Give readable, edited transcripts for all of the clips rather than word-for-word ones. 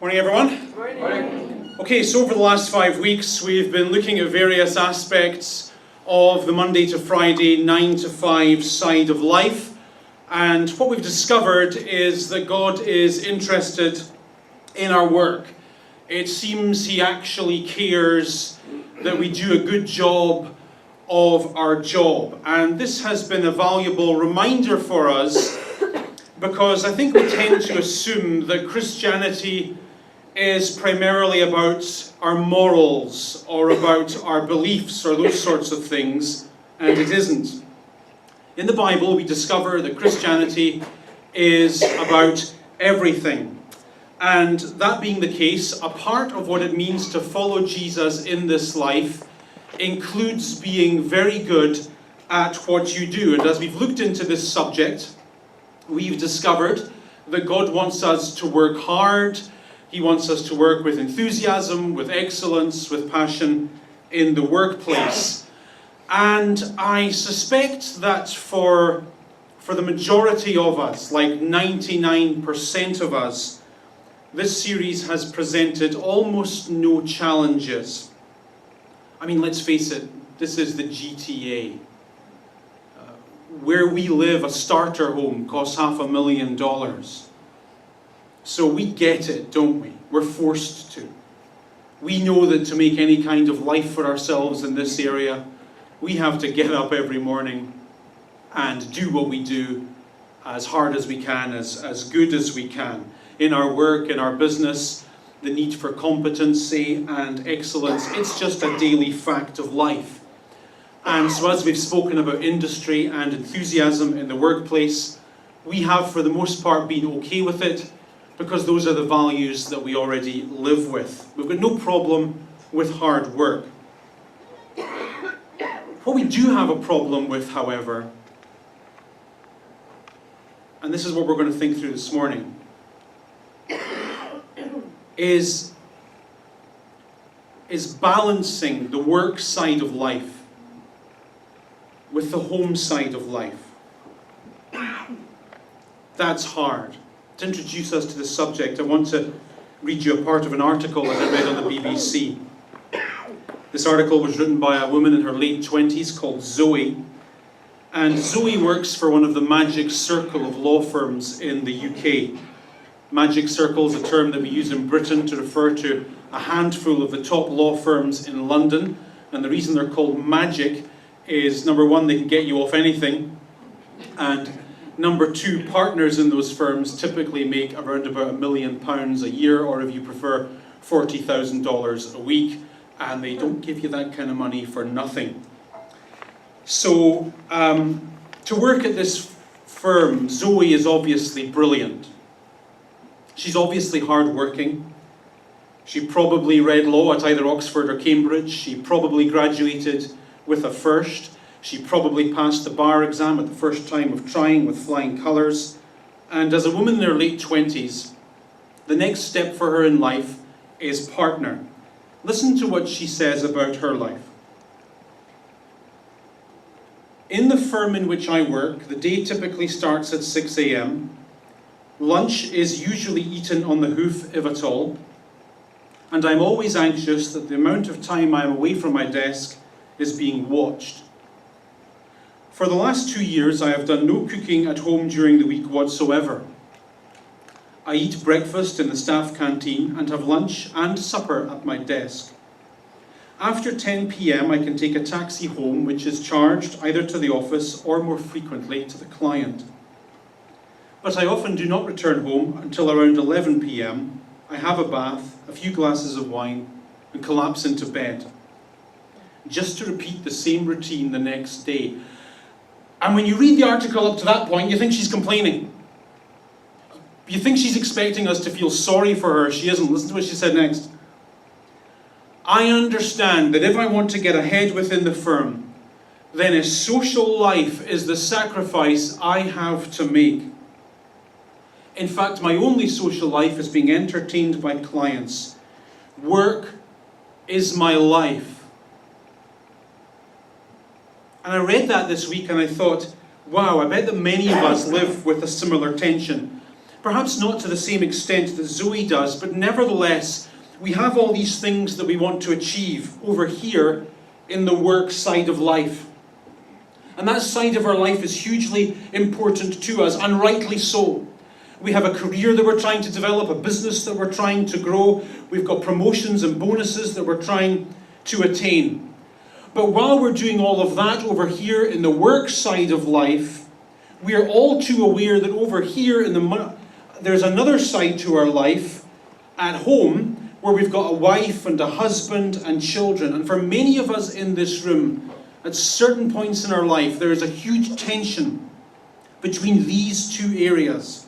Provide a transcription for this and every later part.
Morning, everyone. Morning. Okay, so over the last 5 weeks, we've been looking at various aspects of the Monday to Friday, 9 to 5 side of life. And what we've discovered is that God is interested in our work. It seems He actually cares that we do a good job of our job. And this has been a valuable reminder for us because I think we tend to assume that Christianity is primarily about our morals or about our beliefs or those sorts of things, and it isn't. In the Bible, we discover that Christianity is about everything. And that being the case, a part of what it means to follow Jesus in this life includes being very good at what you do. And as we've looked into this subject, we've discovered that God wants us to work hard. He wants us to work with enthusiasm, with excellence, with passion in the workplace. And I suspect that for the majority of us, like 99% of us, this series has presented almost no challenges. I mean, let's face it, this is the GTA. Where we live, a starter home costs $500,000. So we get it, don't we? We're forced to. We know that to make any kind of life for ourselves in this area, we have to get up every morning and do what we do as hard as we can, as good as we can. In our work, in our business, the need for competency and excellence, it's just a daily fact of life. And so as we've spoken about industry and enthusiasm in the workplace, we have for the most part been okay with it, because those are the values that we already live with. We've got no problem with hard work. What we do have a problem with, however, and this is what we're going to think through this morning, is balancing the work side of life with the home side of life. That's hard. To introduce us to this subject, I want to read you a part of an article that I read on the BBC. This article was written by a woman in her late 20s called Zoe. And Zoe works for one of the magic circle of law firms in the UK. Magic circle is a term that we use in Britain to refer to a handful of the top law firms in London. And the reason they're called magic is, number one, they can get you off anything. And number two, partners in those firms typically make around about £1 million a year, or if you prefer, $40,000 a week, and they don't give you that kind of money for nothing. So, to work at this firm, Zoe is obviously brilliant. She's obviously hardworking. She probably read law at either Oxford or Cambridge. She probably graduated with a first. She probably passed the bar exam at the first time of trying with flying colours. And as a woman in her late 20s, the next step for her in life is partner. Listen to what she says about her life. In the firm in which I work, the day typically starts at 6 a.m. Lunch is usually eaten on the hoof, if at all. And I'm always anxious that the amount of time I'm away from my desk is being watched. For the last 2 years, I have done no cooking at home during the week whatsoever. I eat breakfast in the staff canteen and have lunch and supper at my desk. After 10 p.m, I can take a taxi home, which is charged either to the office or more frequently to the client. But I often do not return home until around 11 p.m. I have a bath, a few glasses of wine, and collapse into bed, just to repeat the same routine the next day. And when you read the article up to that point, you think she's complaining. You think she's expecting us to feel sorry for her. She isn't. Listen to what she said next. I understand that if I want to get ahead within the firm, then a social life is the sacrifice I have to make. In fact, my only social life is being entertained by clients. Work is my life. And I read that this week and I thought, wow, I bet that many of us live with a similar tension. Perhaps not to the same extent that Zoe does, but nevertheless, we have all these things that we want to achieve over here in the work side of life. And that side of our life is hugely important to us, and rightly so. We have a career that we're trying to develop, a business that we're trying to grow. We've got promotions and bonuses that we're trying to attain. But while we're doing all of that over here in the work side of life, we are all too aware that over here there's another side to our life at home where we've got a wife and a husband and children. And for many of us in this room, at certain points in our life, there is a huge tension between these two areas.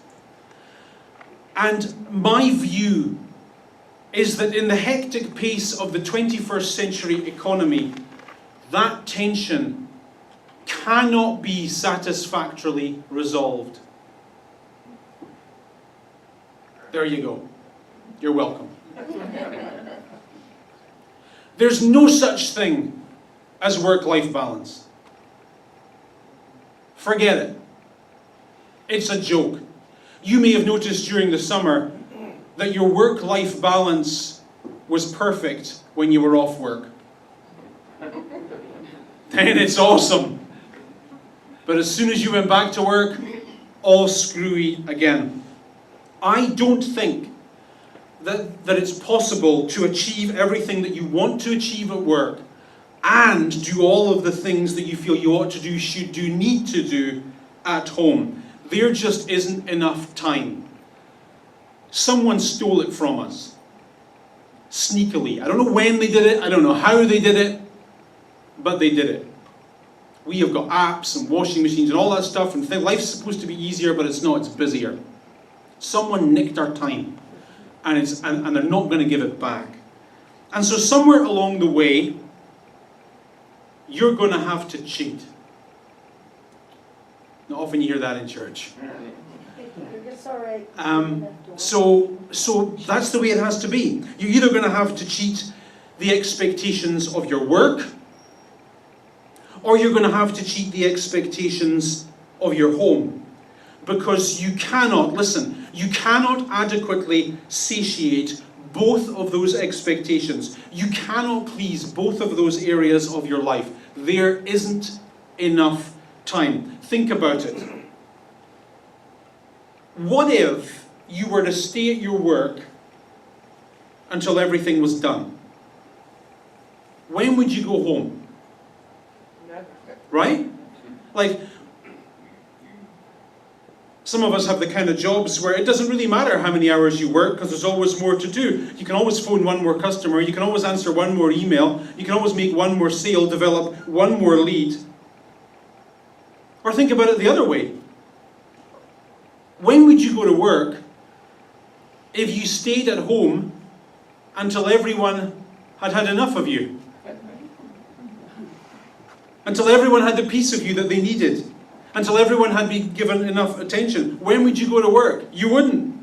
And my view is that in the hectic pace of the 21st century economy, that tension cannot be satisfactorily resolved. There you go. You're welcome. There's no such thing as work-life balance. Forget it. It's a joke. You may have noticed during the summer that your work-life balance was perfect when you were off work. And it's awesome. But as soon as you went back to work, all screwy again. I don't think that it's possible to achieve everything that you want to achieve at work and do all of the things that you feel you ought to do, should do, need to do at home. There just isn't enough time. Someone stole it from us. Sneakily. I don't know when they did it, I don't know how they did it, but they did it. We have got apps and washing machines and all that stuff, and life's supposed to be easier, but it's not, it's busier. Someone nicked our time, and they're not going to give it back. And so somewhere along the way, you're going to have to cheat. Not often you hear that in church. So that's the way it has to be. You're either going to have to cheat the expectations of your work, or you're going to have to cheat the expectations of your home. Because you cannot, listen, you cannot adequately satiate both of those expectations. You cannot please both of those areas of your life. There isn't enough time. Think about it. What if you were to stay at your work until everything was done? When would you go home? Right? Like, some of us have the kind of jobs where it doesn't really matter how many hours you work because there's always more to do. You can always phone one more customer, you can always answer one more email, you can always make one more sale, develop one more lead. Or think about it the other way. When would you go to work if you stayed at home until everyone had had enough of you? Until everyone had the piece of you that they needed? Until everyone had been given enough attention? When would you go to work? You wouldn't.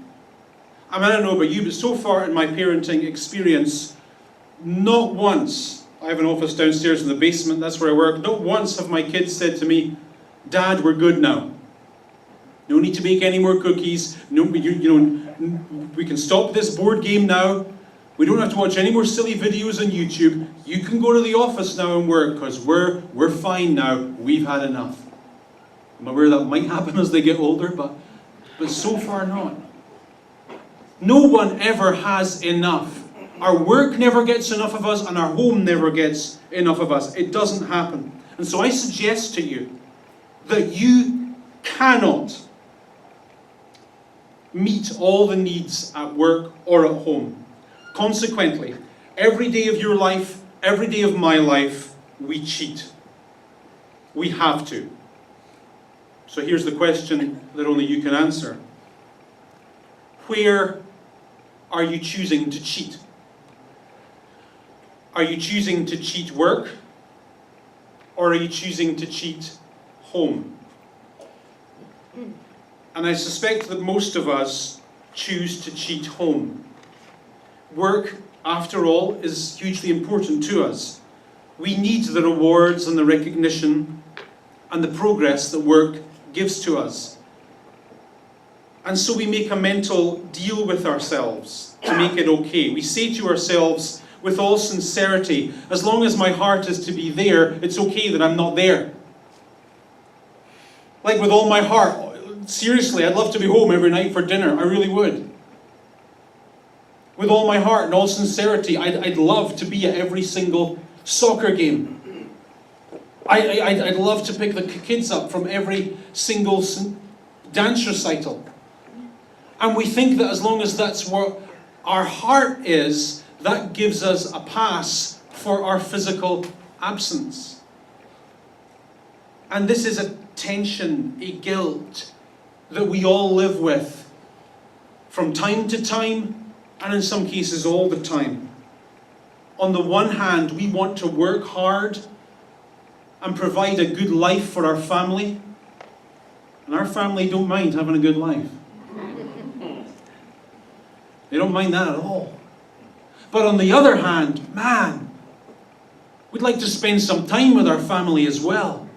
I mean, I don't know about you, but so far in my parenting experience, not once, I have an office downstairs in the basement, that's where I work, not once have my kids said to me, "Dad, we're good now. No need to make any more cookies. No, we can stop this board game now. We don't have to watch any more silly videos on YouTube. You can go to the office now and work because we're fine now. We've had enough." I'm aware that might happen as they get older, but so far not. No one ever has enough. Our work never gets enough of us, and our home never gets enough of us. It doesn't happen. And so I suggest to you that you cannot meet all the needs at work or at home. Consequently, every day of your life, every day of my life, we cheat. We have to. So here's the question that only you can answer. Where are you choosing to cheat? Are you choosing to cheat work? Or are you choosing to cheat home? And I suspect that most of us choose to cheat home. Work, after all, is hugely important to us. We need the rewards and the recognition and the progress that work gives to us. And so we make a mental deal with ourselves to make it okay. We say to ourselves with all sincerity, as long as my heart is to be there, it's okay that I'm not there. Like with all my heart, seriously, I'd love to be home every night for dinner. I really would. With all my heart and all sincerity, I'd love to be at every single soccer game. I'd love to pick the kids up from every single dance recital. And we think that as long as that's where our heart is, that gives us a pass for our physical absence. And this is a tension, a guilt that we all live with from time to time, and in some cases all the time. On the one hand, we want to work hard and provide a good life for our family. And our family don't mind having a good life. They don't mind that at all. But on the other hand, man, we'd like to spend some time with our family as well.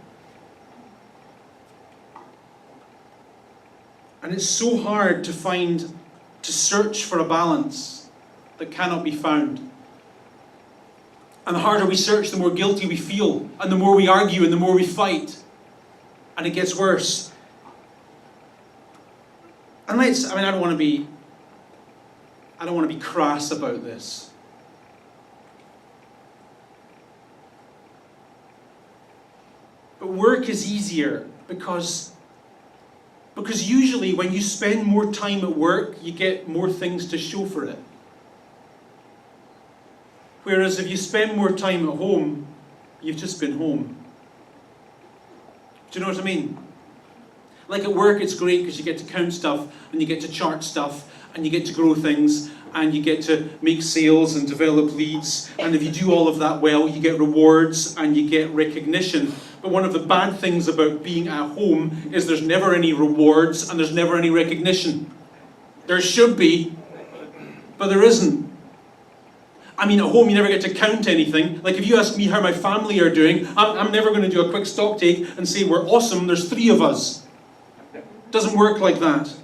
And it's so hard to search for a balance that cannot be found. And the harder we search, the more guilty we feel, and the more we argue, and the more we fight. And it gets worse. And I don't want to be crass about this. But work is easier because usually when you spend more time at work, you get more things to show for it. Whereas if you spend more time at home, you've just been home. Do you know what I mean? Like at work, it's great because you get to count stuff, and you get to chart stuff, and you get to grow things, and you get to make sales and develop leads. And if you do all of that well, you get rewards and you get recognition. But one of the bad things about being at home is there's never any rewards and there's never any recognition. There should be, but there isn't. I mean, at home you never get to count anything. Like if you ask me how my family are doing, I'm never going to do a quick stock take and say we're awesome, there's 3 of us. It doesn't work like that.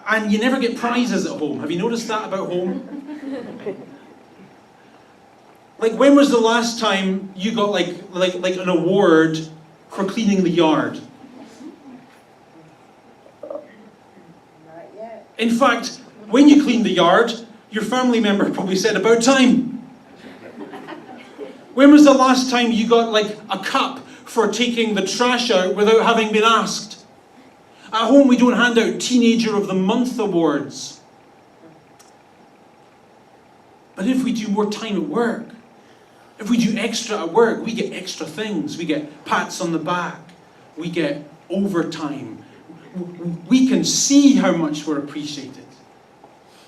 And you never get prizes at home. Have you noticed that about home? Like when was the last time you got like an award for cleaning the yard? Not yet. In fact, when you cleaned the yard, your family member probably said, "About time." When was the last time you got like a cup for taking the trash out without having been asked? At home we don't hand out Teenager of the Month awards. But if we do more time at work, if we do extra at work, we get extra things. We get pats on the back. We get overtime. We can see how much we're appreciated.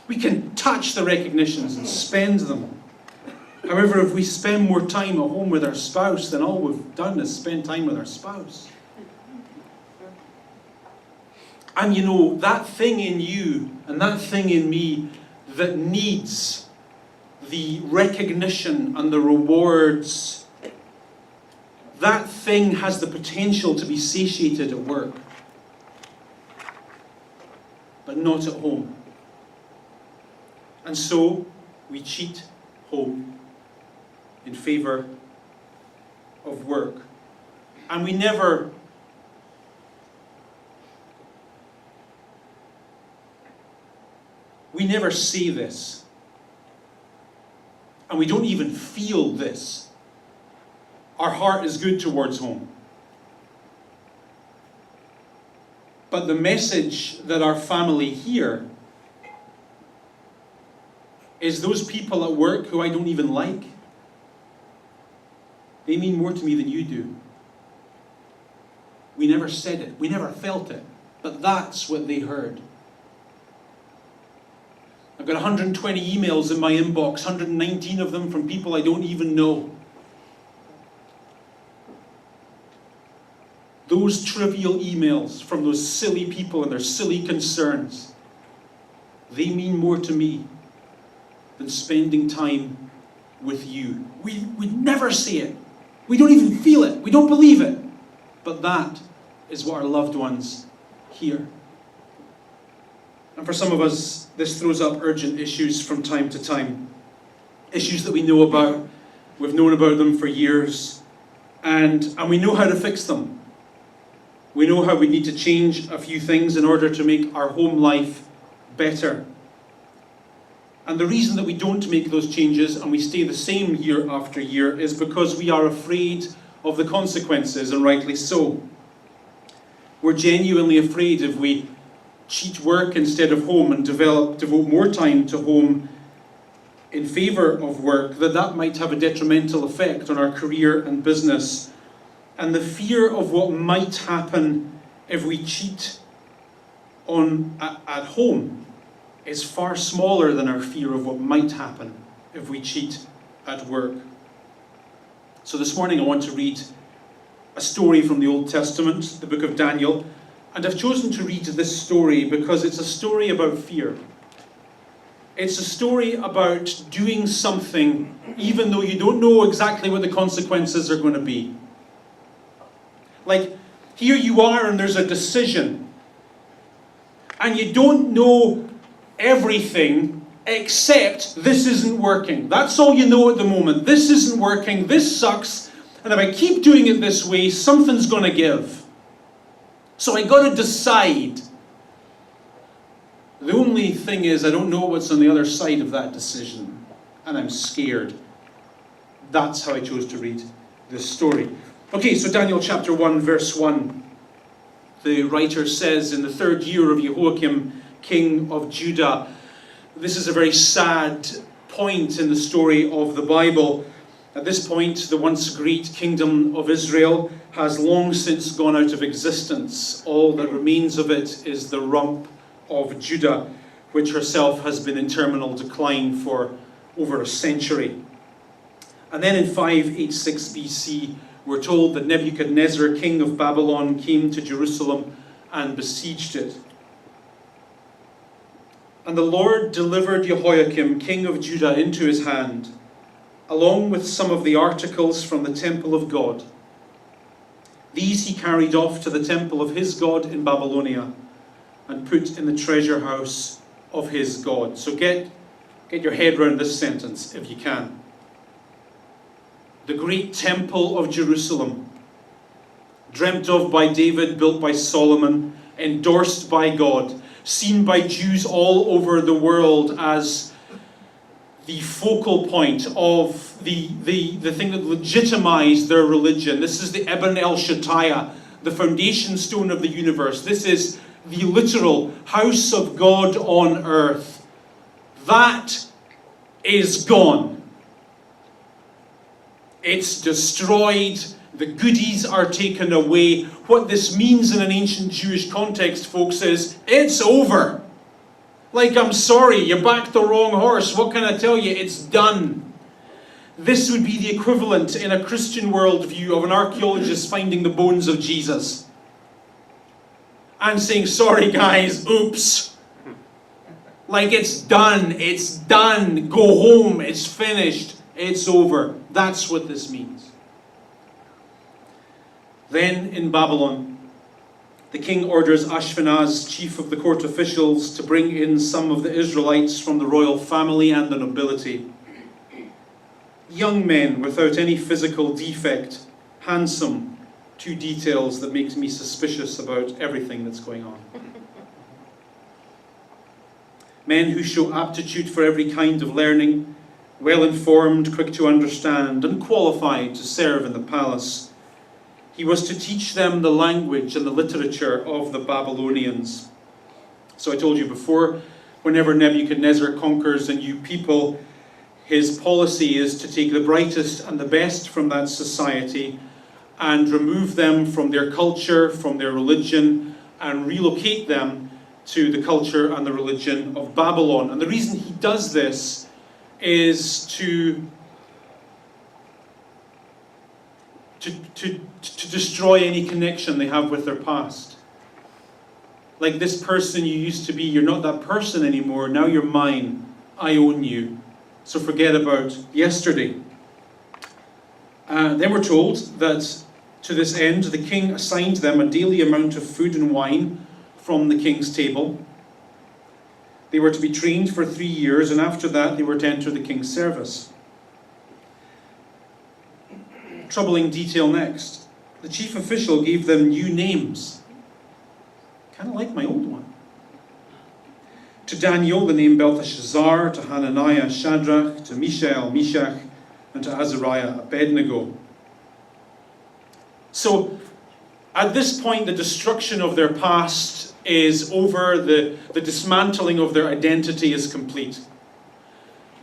We can touch the recognitions and spend them. However, if we spend more time at home with our spouse, then all we've done is spend time with our spouse. And you know, that thing in you and that thing in me that needs the recognition and the rewards, that thing has the potential to be satiated at work, but not at home. And so we cheat home in favour of work. And we never see this. And we don't even feel this. Our heart is good towards home. But the message that our family hear is those people at work who I don't even like, they mean more to me than you do. We never said it, we never felt it, but that's what they heard. I've got 120 emails in my inbox, 119 of them from people I don't even know. Those trivial emails from those silly people and their silly concerns, they mean more to me than spending time with you. We never say it. We don't even feel it. We don't believe it. But that is what our loved ones hear. And for some of us, this throws up urgent issues from time to time. Issues that we know about, we've known about them for years, and we know how to fix them. We know how we need to change a few things in order to make our home life better. And the reason that we don't make those changes and we stay the same year after year is because we are afraid of the consequences, and rightly so. We're genuinely afraid if we cheat work instead of home and devote more time to home in favour of work, that might have a detrimental effect on our career and business. And the fear of what might happen if we cheat at home is far smaller than our fear of what might happen if we cheat at work. So this morning I want to read a story from the Old Testament, the book of Daniel. And I've chosen to read this story because it's a story about fear. It's a story about doing something even though you don't know exactly what the consequences are going to be. Like, here you are and there's a decision. And you don't know everything except this isn't working. That's all you know at the moment. This isn't working, this sucks, and if I keep doing it this way, something's going to give. So I got to decide. The only thing is I don't know what's on the other side of that decision, and I'm scared. That's how I chose to read this story. Okay, so Daniel chapter 1, verse 1. The writer says, in the 3rd year of Jehoiakim, king of Judah. This is a very sad point in the story of the Bible. At this point, the once great kingdom of Israel has long since gone out of existence. All that remains of it is the rump of Judah, which herself has been in terminal decline for over a century. And then in 586 BC, we're told that Nebuchadnezzar, king of Babylon, came to Jerusalem and besieged it. And the Lord delivered Jehoiakim, king of Judah, into his hand, along with some of the articles from the temple of God. These he carried off to the temple of his God in Babylonia and put in the treasure house of his God. So get your head around this sentence if you can. The great temple of Jerusalem, dreamt of by David, built by Solomon, endorsed by God, seen by Jews all over the world as the focal point of the thing that legitimized their religion. This is the Eben El Shaddai, the foundation stone of the universe. This is the literal house of God on earth. That is gone. It's destroyed. The goodies are taken away. What this means in an ancient Jewish context, folks, is it's over. Like, I'm sorry, you backed the wrong horse. What can I tell you? It's done. This would be the equivalent in a Christian worldview of an archaeologist finding the bones of Jesus and saying, sorry guys, oops. Like, it's done. It's done. Go home. It's finished. It's over. That's what this means. Then in Babylon, the king orders Ashpenaz, chief of the court officials, to bring in some of the Israelites from the royal family and the nobility. Young men without any physical defect, handsome, 2 details that makes me suspicious about everything that's going on. Men who show aptitude for every kind of learning, well-informed, quick to understand, and qualified to serve in the palace. He was to teach them the language and the literature of the Babylonians. So I told you before, whenever Nebuchadnezzar conquers a new people, his policy is to take the brightest and the best from that society and remove them from their culture, from their religion, and relocate them to the culture and the religion of Babylon. And the reason he does this is to destroy any connection they have with their past. Like, this person you used to be, you're not that person anymore, now you're mine, I own you. So forget about yesterday. Then we're told that To this end, the king assigned them a daily amount of food and wine from the king's table. They were to be trained for 3 years, and after that they were to enter the king's service. Troubling detail next. The chief official gave them new names. Kind of like my old one. To Daniel, the name Belteshazzar. To Hananiah, Shadrach. To Mishael, Meshach. And to Azariah, Abednego. So, at this point, the destruction of their past is over. The dismantling of their identity is complete.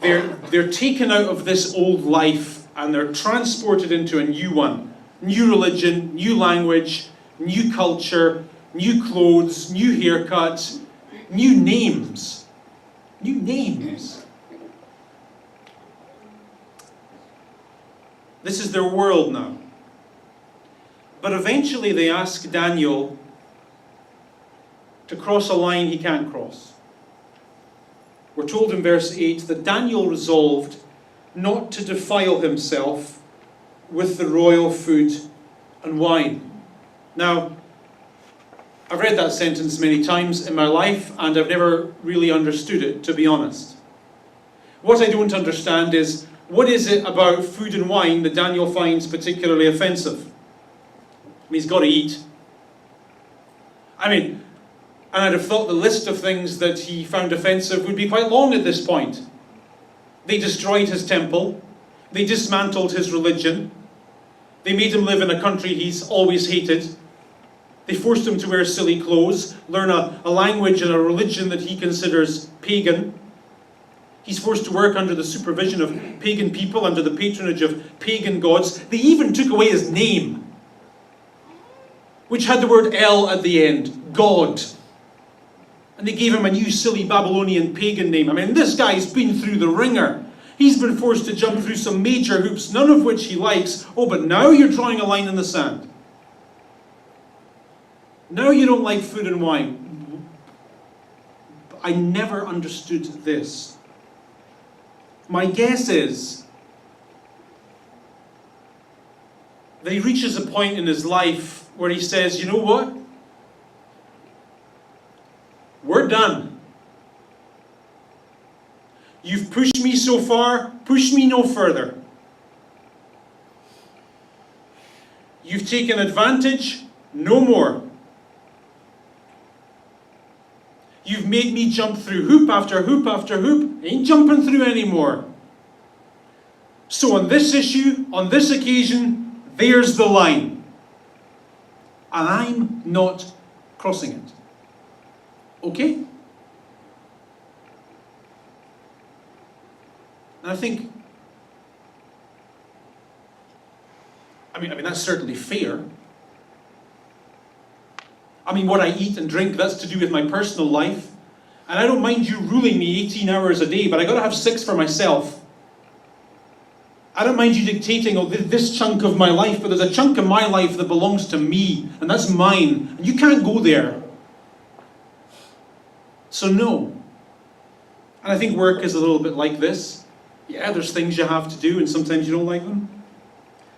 They're taken out of this old life and they're transported into a new one. New religion, new language, new culture, new clothes, new haircuts, new names. New names. This is their world now. But eventually they ask Daniel to cross a line he can't cross. We're told in verse 8 that Daniel resolved not to defile himself with the royal food and wine. Now, I've read that sentence many times in my life and I've never really understood it, to be honest. What I don't understand is, what is it about food and wine that Daniel finds particularly offensive? He's got to eat. And I'd have thought the list of things that he found offensive would be quite long at this point. They destroyed his temple. They dismantled his religion. They made him live in a country he's always hated. They forced him to wear silly clothes, learn a language and a religion that he considers pagan. He's forced to work under the supervision of pagan people, under the patronage of pagan gods. They even took away his name, which had the word El at the end, God. And they gave him a new silly Babylonian pagan name. This guy's been through the ringer. He's been forced to jump through some major hoops, none of which he likes. Oh, but now you're drawing a line in the sand. Now you don't like food and wine. I never understood this. My guess is that he reaches a point in his life where he says, you know what? We're done. You've pushed me so far, push me no further. You've taken advantage, no more. You've made me jump through hoop after hoop after hoop. Ain't jumping through anymore. So on this issue, on this occasion, there's the line. And I'm not crossing it. Okay? And I think, that's certainly fair. What I eat and drink, that's to do with my personal life. And I don't mind you ruling me 18 hours a day, but I got to have 6 for myself. I don't mind you dictating this chunk of my life, but there's a chunk of my life that belongs to me, and that's mine, and you can't go there. So no. And I think work is a little bit like this. Yeah, there's things you have to do, and sometimes you don't like them.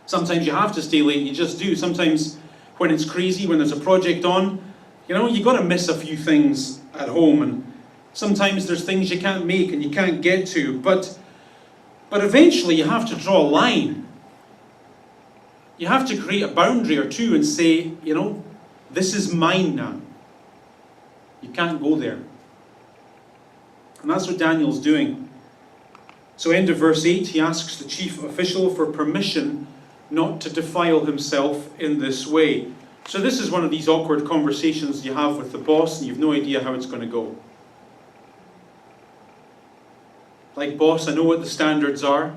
Sometimes you have to stay late, you just do. Sometimes when it's crazy, when there's a project on, you got to miss a few things at home, and sometimes there's things you can't make and you can't get to, but eventually you have to draw a line. You have to create a boundary or two and say, this is mine now. You can't go there. And that's what Daniel's doing. So end of verse 8, he asks the chief official for permission not to defile himself in this way. So this is one of these awkward conversations you have with the boss and you've no idea how it's going to go. Like, boss, I know what the standards are.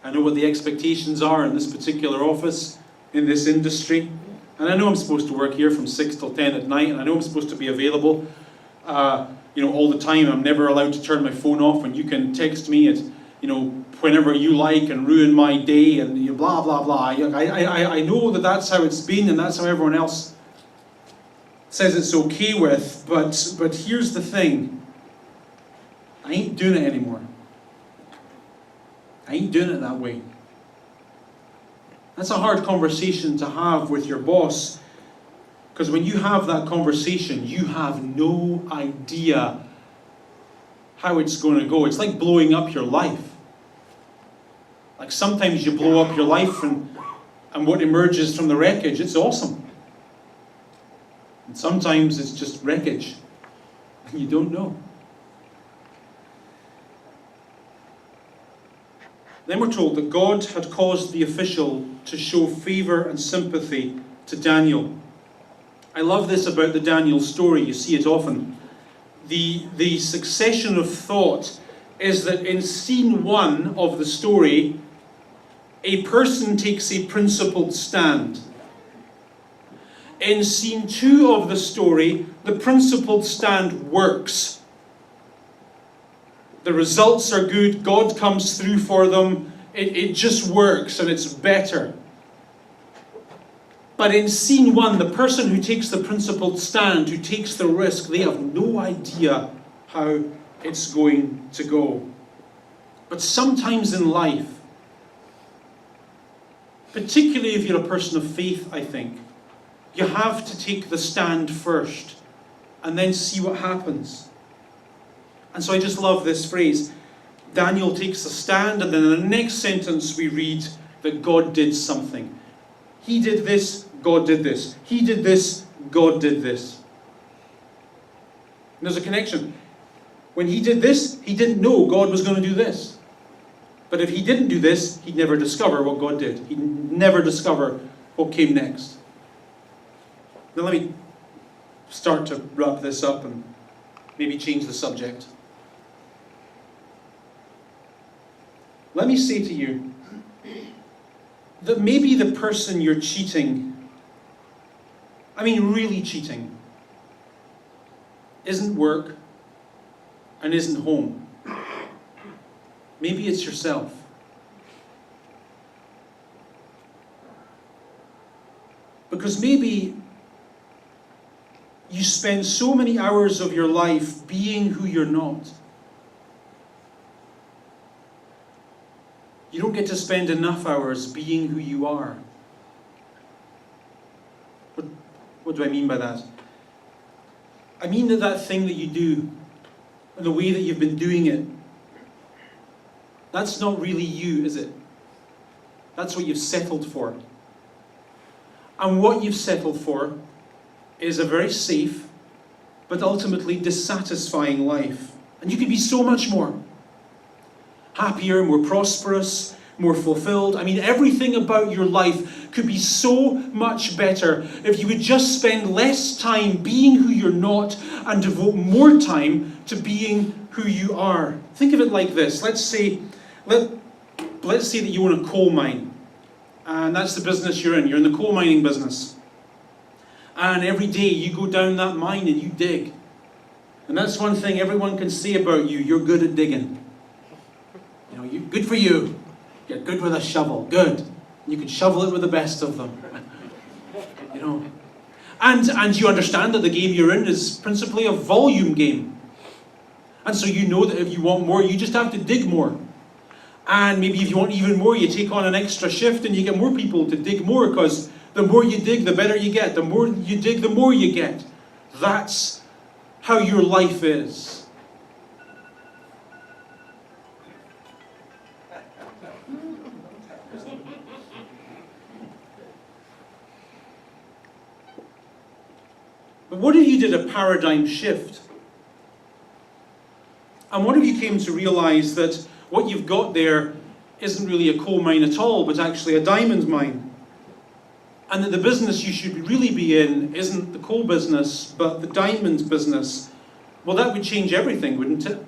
I know what the expectations are in this particular office, in this industry. And I know I'm supposed to work here from 6 till 10 at night, and I know I'm supposed to be available all the time. I'm never allowed to turn my phone off, and you can text me at whenever you like and ruin my day and blah blah blah. I know that that's how it's been and that's how everyone else says it's okay with, but here's the thing. I ain't doing it anymore. I ain't doing it that way. That's a hard conversation to have with your boss, because when you have that conversation, you have no idea how it's going to go. It's like blowing up your life. Like sometimes you blow up your life and what emerges from the wreckage, it's awesome. And sometimes it's just wreckage. And you don't know. Then we're told that God had caused the official to show favor and sympathy to Daniel. I love this about the Daniel story. You see it often. The succession of thought is that in scene 1 of the story, a person takes a principled stand. In scene 2 of the story, the principled stand works. The results are good, God comes through for them, it just works and it's better. But in scene 1, the person who takes the principled stand, who takes the risk, they have no idea how it's going to go. But sometimes in life, particularly if you're a person of faith, I think, you have to take the stand first and then see what happens. And so I just love this phrase. Daniel takes a stand, and then in the next sentence we read that God did something. He did this, God did this. He did this, God did this. And there's a connection. When he did this, he didn't know God was going to do this. But if he didn't do this, he'd never discover what God did. He'd never discover what came next. Now let me start to wrap this up and maybe change the subject. Let me say to you that maybe the person you're cheating, I mean really cheating, isn't work and isn't home. Maybe it's yourself. Because maybe you spend so many hours of your life being who you're not. You don't get to spend enough hours being who you are. What do I mean by that? I mean that thing that you do, and the way that you've been doing it, that's not really you, is it? That's what you've settled for. And what you've settled for is a very safe, but ultimately dissatisfying life. And you could be so much more. Happier, more prosperous, more fulfilled. I mean, everything about your life could be so much better if you would just spend less time being who you're not and devote more time to being who you are. Think of it like this. Let's say that you own a coal mine. And that's the business you're in. You're in the coal mining business. And every day you go down that mine and you dig. And that's one thing everyone can say about you. You're good at digging. You know, good for you. You're good with a shovel. Good. You can shovel it with the best of them. You know. And you understand that the game you're in is principally a volume game. And so you know that if you want more, you just have to dig more. And maybe if you want even more, you take on an extra shift and you get more people to dig more, because the more you dig, the better you get. The more you dig, the more you get. That's how your life is. But what if you did a paradigm shift? And what if you came to realize that what you've got there isn't really a coal mine at all, but actually a diamond mine? And that the business you should really be in isn't the coal business, but the diamond business? Well, that would change everything, wouldn't it?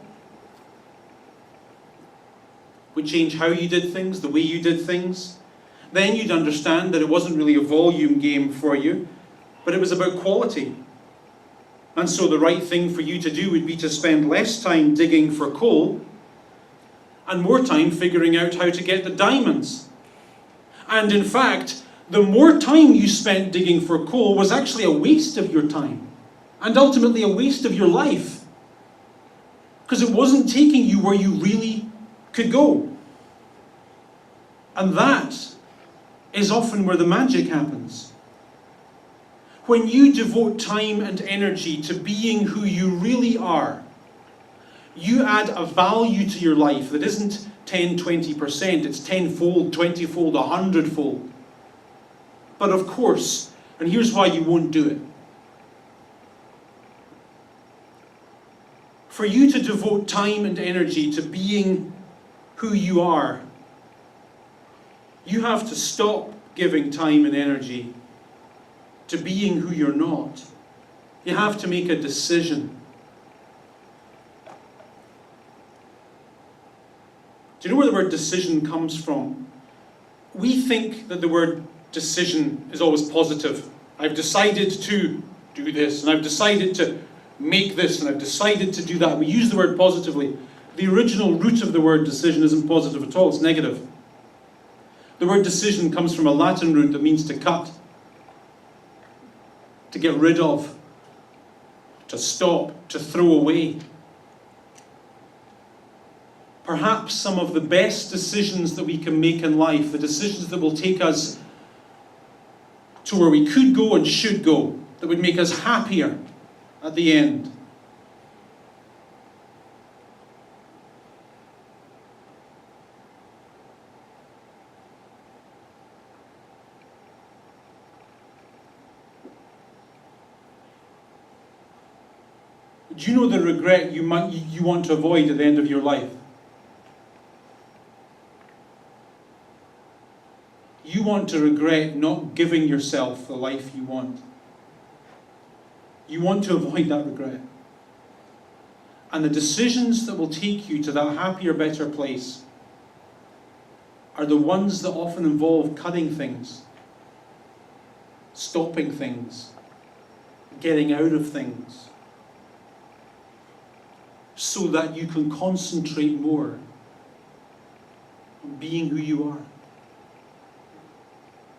Would change how you did things, the way you did things. Then you'd understand that it wasn't really a volume game for you, but it was about quality. And so the right thing for you to do would be to spend less time digging for coal and more time figuring out how to get the diamonds. And in fact, the more time you spent digging for coal was actually a waste of your time, and ultimately a waste of your life, because it wasn't taking you where you really could go. And that is often where the magic happens. When you devote time and energy to being who you really are, you add a value to your life that isn't 10, 20%, it's 10-fold, 20-fold, 100-fold. But of course, and here's why you won't do it. For you to devote time and energy to being who you are, you have to stop giving time and energy to being who you're not. You have to make a decision. Do you know where the word decision comes from? We think that the word decision is always positive. I've decided to do this, and I've decided to make this, and I've decided to do that. We use the word positively. The original root of the word decision isn't positive at all, it's negative. The word decision comes from a Latin root that means to cut, to get rid of, to stop, to throw away. Perhaps some of the best decisions that we can make in life, the decisions that will take us to where we could go and should go, that would make us happier at the end. Do you know the regret you want to avoid at the end of your life? You want to regret not giving yourself the life you want. You want to avoid that regret. And the decisions that will take you to that happier, better place are the ones that often involve cutting things, stopping things, getting out of things, so that you can concentrate more on being who you are.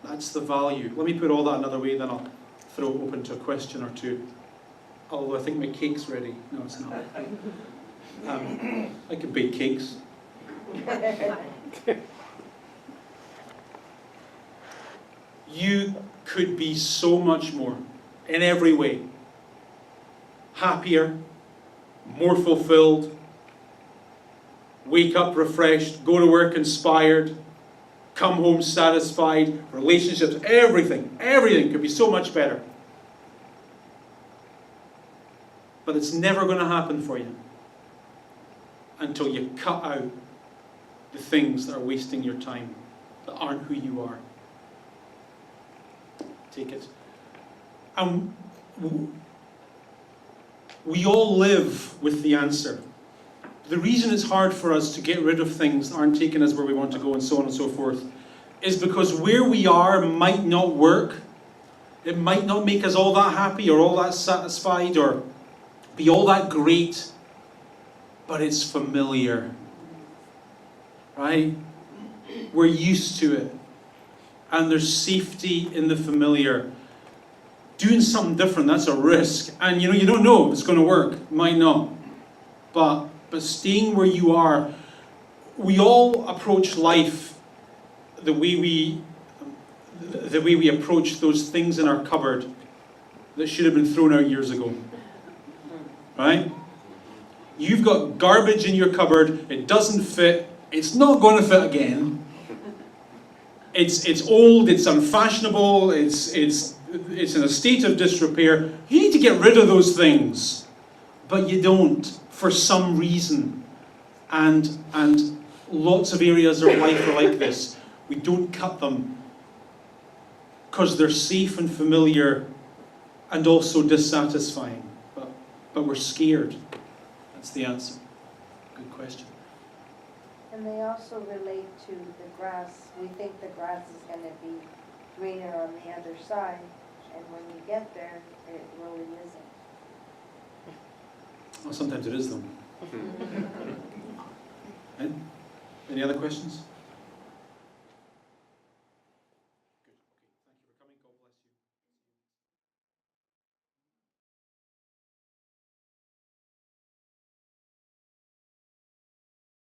That's the value. Let me put all that another way, then I'll throw it open to a question or two. Although I think my cake's ready. No, it's not. I can bake cakes. You could be so much more, in every way. Happier, more fulfilled, wake up refreshed, go to work inspired, come home satisfied, relationships, everything could be so much better. But it's never going to happen for you until you cut out the things that are wasting your time, that aren't who you are. Take it. We all live with the answer. The reason it's hard for us to get rid of things that aren't taking us where we want to go and so on and so forth is because where we are might not work. It might not make us all that happy or all that satisfied or be all that great, but it's familiar. Right? We're used to it. And there's safety in the familiar. Doing something different, that's a risk. And you don't know if it's going to work. It might not. But staying where you are, we all approach life the way we approach those things in our cupboard that should have been thrown out years ago. Right? You've got garbage in your cupboard, it doesn't fit, it's not going to fit again. It's old, it's unfashionable, it's in a state of disrepair. You need to get rid of those things. But you don't, for some reason. And lots of areas of life are like this. We don't cut them because they're safe and familiar and also dissatisfying. But we're scared. That's the answer. Good question. And they also relate to the grass. We think the grass is going to be greener on the other side, and when you get there, it really isn't. Well, sometimes it is, though. Any other questions?